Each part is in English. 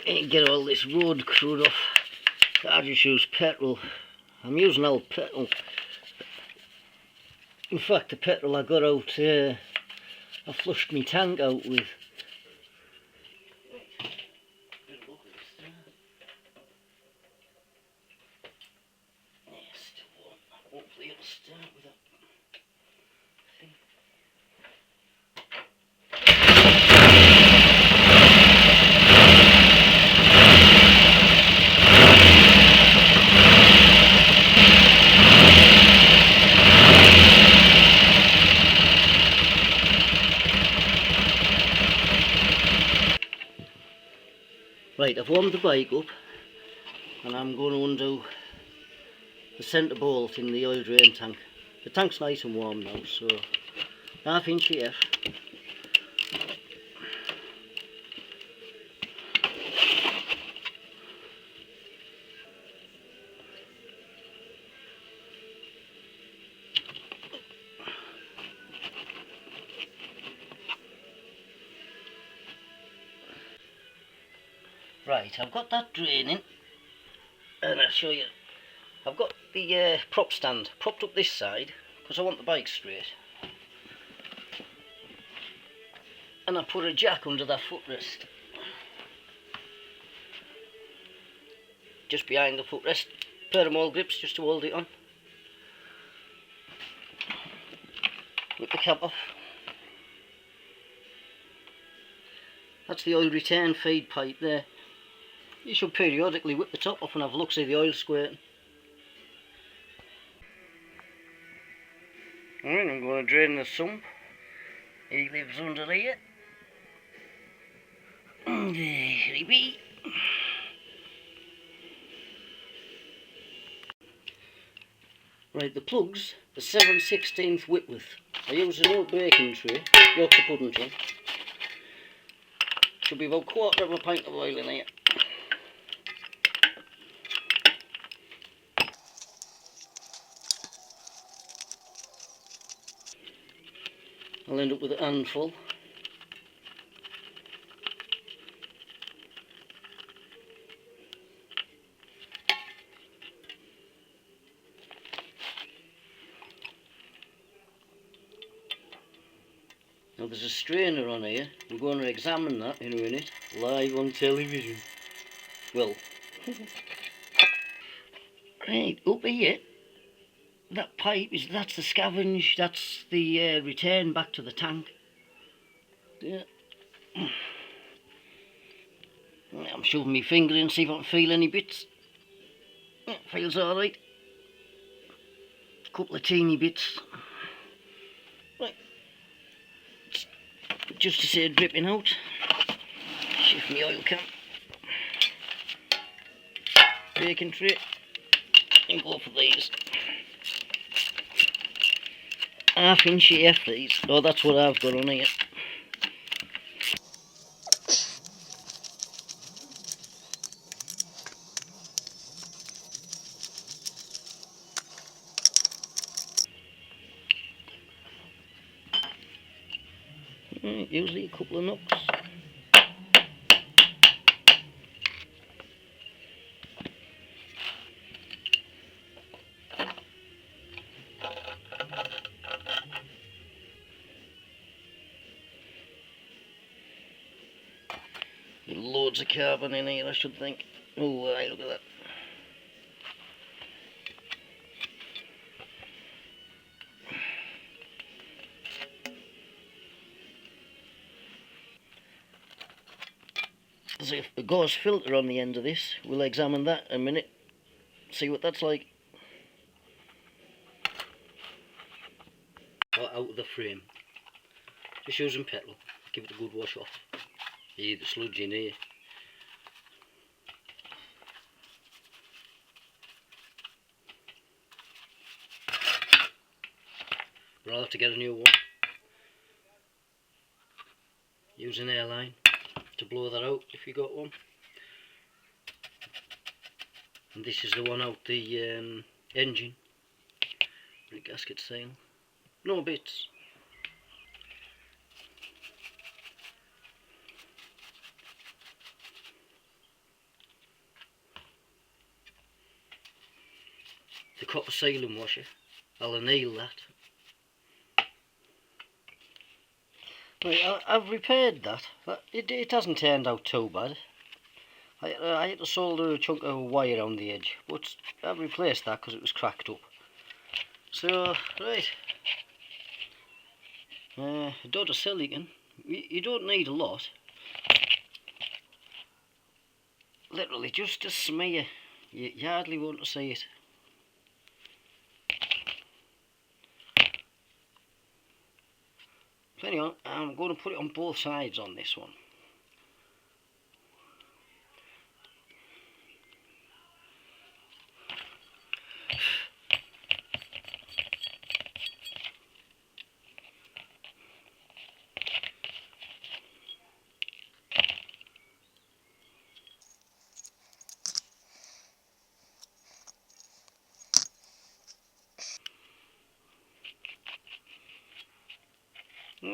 And get all this road crud off. I just use petrol. I'm using old petrol. In fact, the petrol I got out, I flushed my tank out with. Hopefully it'll start with that. Right, I've warmed the bike up and I'm going to undo the centre bolt in the oil drain tank. The tank's nice and warm now, so 1/2 inch EF. Right, I've got that draining, and I'll show you. I've got the prop stand propped up this side because I want the bike straight, and I put a jack under that footrest, just behind the footrest, pair of mole grips just to hold it on. Whip the cap off. That's the oil return feed pipe there. You should periodically whip the top off and have a look, see the oil squirting. Right, I'm going to drain the sump. He lives under here. There he be. Right, the plugs are 7/16 width width. I use an old baking tray, Yorkshire pudding tin. Should be about 1/4 of a pint of oil in here. I'll end up with a handful. Now there's a strainer on here. We're going to examine that in a minute, live on television. Well, right, up here, that pipe that's the scavenge, that's the return back to the tank. Yeah. I'm shoving my finger in, see if I can feel any bits. Yeah, feels alright. A couple of teeny bits. Right. Just to say dripping out. Shift my oil can. Baking tray. And go for these. 1/2 inch EF these. Oh, that's what I've got on here. Usually a couple of knocks. Loads of carbon in here, I should think. Oh, look at that. There's a gauze filter on the end of this. We'll examine that in a minute. See what that's like. Out of the frame. Just using petrol. Give it a good wash off. The sludge in here. But I'll have to get a new one. Use an airline to blow that out if you got one. And this is the one out the engine. The gasket seal. No bits. the copper sealing washer. I'll anneal that. Right, I've repaired that. It hasn't turned out too bad. I had to solder a chunk of wire around the edge, but I've replaced that because it was cracked up. So, right, a dot of silicone. You don't need a lot. Literally just a smear. You hardly want to see it. So anyway, I'm going to put it on both sides on this one.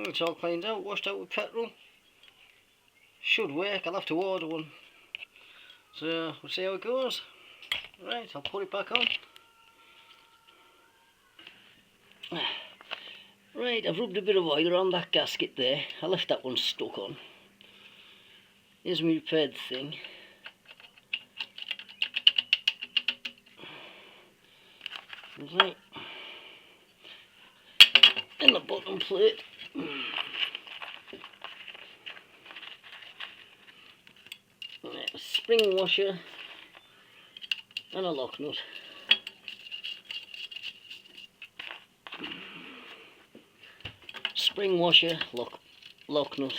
It's all cleaned out, washed out with petrol. Should work, I'll have to order one. So we'll see how it goes. Right, I'll put it back on. Right, I've rubbed a bit of oil around that gasket there. I left that one stuck on. Here's my repaired thing. Right. And the bottom plate. Right, a spring washer and a lock nut. Spring washer, lock nut.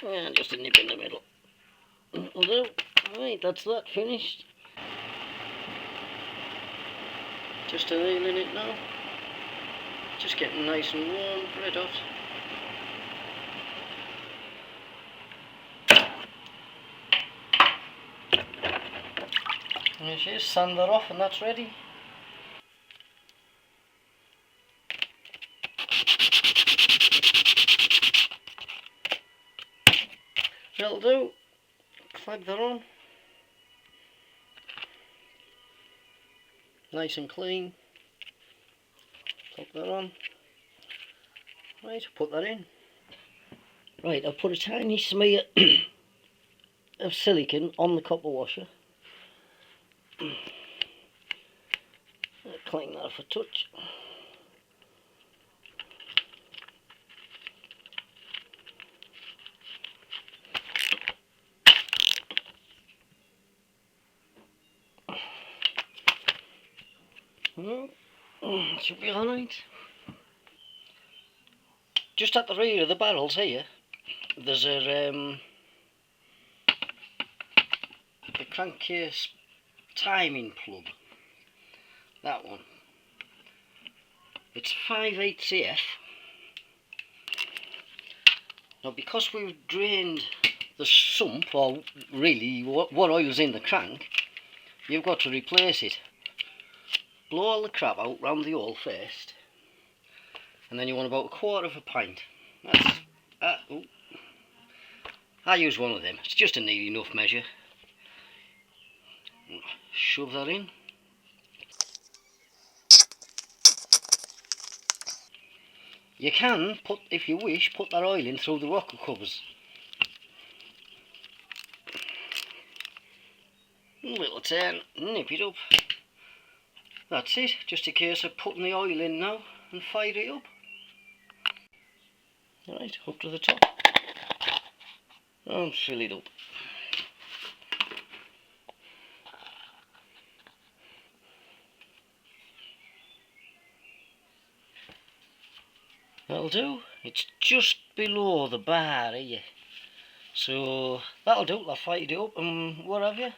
And just a nip in the middle. That'll do. Right, that's that finished. Just annealing it now. Just getting nice and warm, red hot. There she is, sand that off and that's ready. That'll do. Flag that on. Nice and clean. Pop that on. Right, put that in. Right, I'll put a tiny smear of silicone on the copper washer. Clean that off a touch. Should be alright. Just at the rear of the barrels here, there's a crankcase timing plug. That one. It's 5/8 CF. Now because we've drained the sump, or really what oil's in the crank, you've got to replace it. Blow all the crap out round the hole first, and then you want about 1/4 of a pint. That's I use one of them. It's just a neat enough measure. Shove that in. You can put, if you wish, put that oil in through the rocker covers. Little turn, nip it up. That's it, just a case of putting the oil in now and fire it up. Right, up to the top. And fill it up. That'll do. It's just below the bar here. So that'll do, I'll fire it up and what have you.